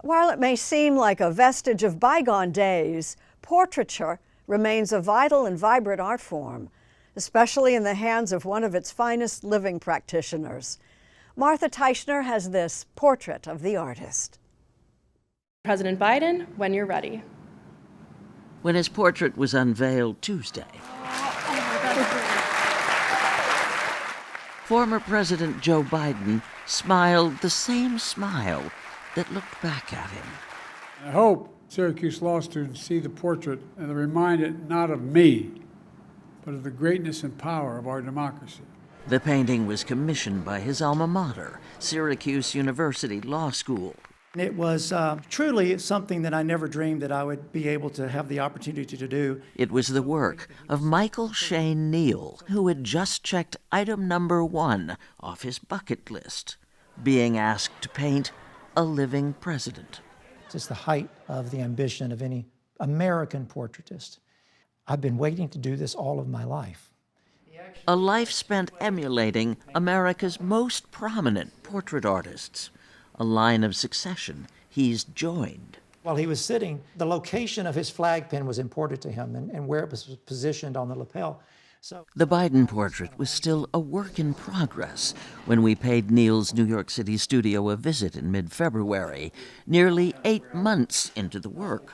While it may seem like a vestige of bygone days, portraiture remains a vital and vibrant art form, especially in the hands of one of its finest living practitioners. Martha Teichner has this portrait of the artist. President Biden, when you're ready. When his portrait was unveiled Tuesday, former President Joe Biden smiled the same smile that looked back at him. I hope Syracuse law students see the portrait and are reminded not of me, but of the greatness and power of our democracy. The painting was commissioned by his alma mater, Syracuse University Law School. It was truly something that I never dreamed that I would be able to have the opportunity to do. It was the work of Michael Shane Neal, who had just checked item number 1 off his bucket list, being asked to paint a living president. It's the height of the ambition of any American portraitist. I've been waiting to do this all of my life. A life spent emulating America's most prominent portrait artists, a line of succession he's joined. While he was sitting, the location of his flag pin was important to him and where it was positioned on the lapel. The Biden portrait was still a work in progress when we paid Neal's New York City studio a visit in mid-February, nearly 8 months into the work.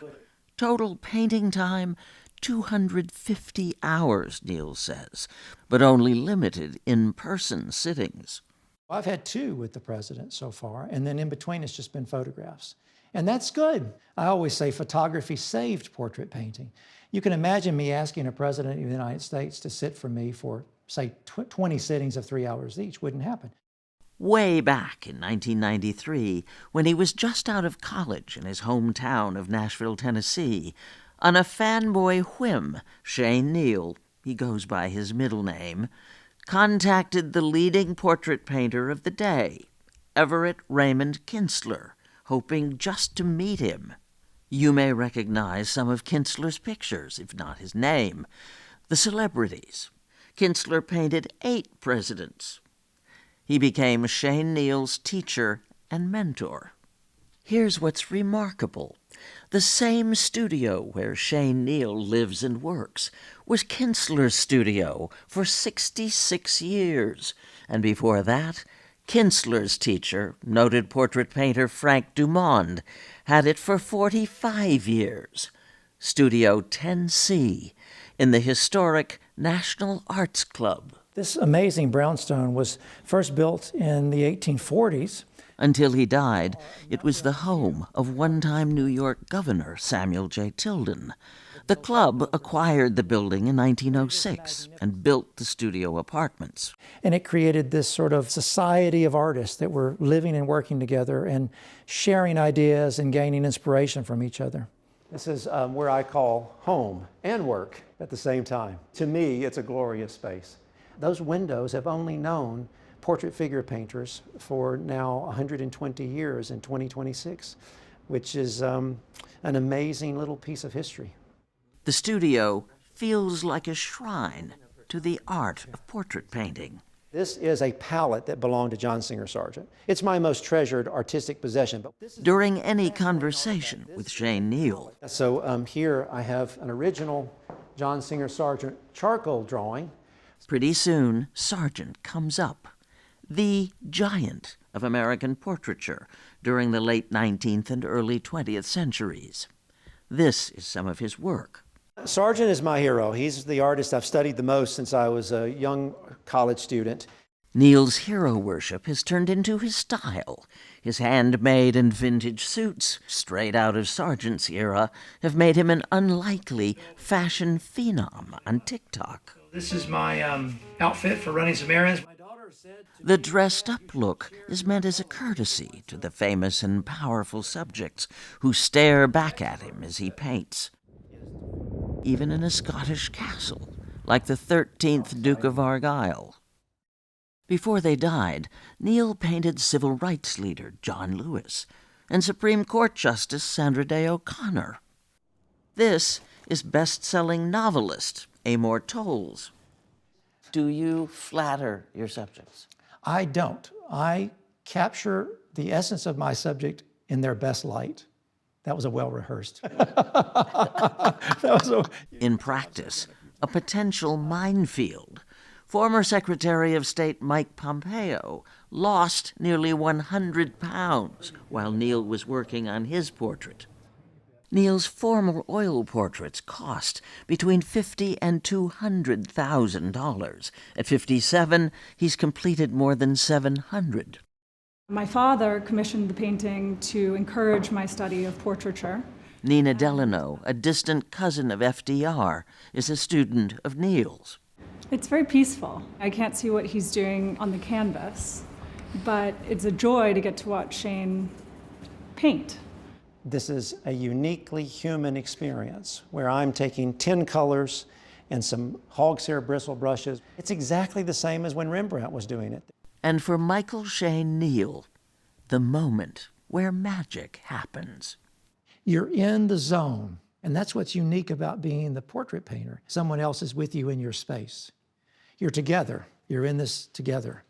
Total painting time, 250 hours, Neal says, but only limited in-person sittings. I've had 2 with the president so far, and then in between it's just been photographs. And that's good. I always say photography saved portrait painting. You can imagine me asking a president of the United States to sit for me for, say, 20 sittings of 3 hours each. Wouldn't happen. Way back in 1993, when he was just out of college in his hometown of Nashville, Tennessee, on a fanboy whim, Shane Neal, he goes by his middle name, contacted the leading portrait painter of the day, Everett Raymond Kinsler, hoping just to meet him. You may recognize some of Kinsler's pictures, if not his name. The celebrities. Kinsler painted 8 presidents. He became Shane Neal's teacher and mentor. Here's what's remarkable. The same studio where Shane Neal lives and works was Kinsler's studio for 66 years. And before that, Kinsler's teacher, noted portrait painter Frank Dumond, had it for 45 years. Studio 10C in the historic National Arts Club. This amazing brownstone was first built in the 1840s. Until he died, it was the home of one-time New York Governor Samuel J. Tilden. The club acquired the building in 1906 and built the studio apartments. And it created this sort of society of artists that were living and working together and sharing ideas and gaining inspiration from each other. This is where I call home and work at the same time. To me, it's a glorious space. Those windows have only known portrait figure painters for now 120 years in 2026, which is an amazing little piece of history. The studio feels like a shrine to the art of portrait painting. This is a palette that belonged to John Singer Sargent. It's my most treasured artistic possession. But during any conversation with Shane Neal. So here I have an original John Singer Sargent charcoal drawing. Pretty soon, Sargent comes up, the giant of American portraiture during the late 19th and early 20th centuries. This is some of his work. Sargent is my hero. He's the artist I've studied the most since I was a young college student. Neal's hero worship has turned into his style. His handmade and vintage suits, straight out of Sargent's era, have made him an unlikely fashion phenom on TikTok. This is my outfit for running some errands. The dressed-up look is meant as a courtesy to the famous and powerful subjects who stare back at him as he paints. Even in a Scottish castle, like the 13th Duke of Argyll. Before they died, Neal painted civil rights leader John Lewis and Supreme Court Justice Sandra Day O'Connor. This is best-selling novelist Amor Towles. Do you flatter your subjects? I don't. I capture the essence of my subject in their best light. That was a well-rehearsed. In practice, a potential minefield. Former Secretary of State Mike Pompeo lost nearly 100 pounds while Neal was working on his portrait. Neal's former oil portraits cost between $50,000 and $200,000. At 57, he's completed more than 700. My father commissioned the painting to encourage my study of portraiture. Nina Delano, a distant cousin of FDR, is a student of Neal's. It's very peaceful. I can't see what he's doing on the canvas, but it's a joy to get to watch Shane paint. This is a uniquely human experience where I'm taking 10 colors and some hog's hair bristle brushes. It's exactly the same as when Rembrandt was doing it. And for Michael Shane Neal, the moment where magic happens. You're in the zone, and that's what's unique about being the portrait painter. Someone else is with you in your space. You're together. You're in this together.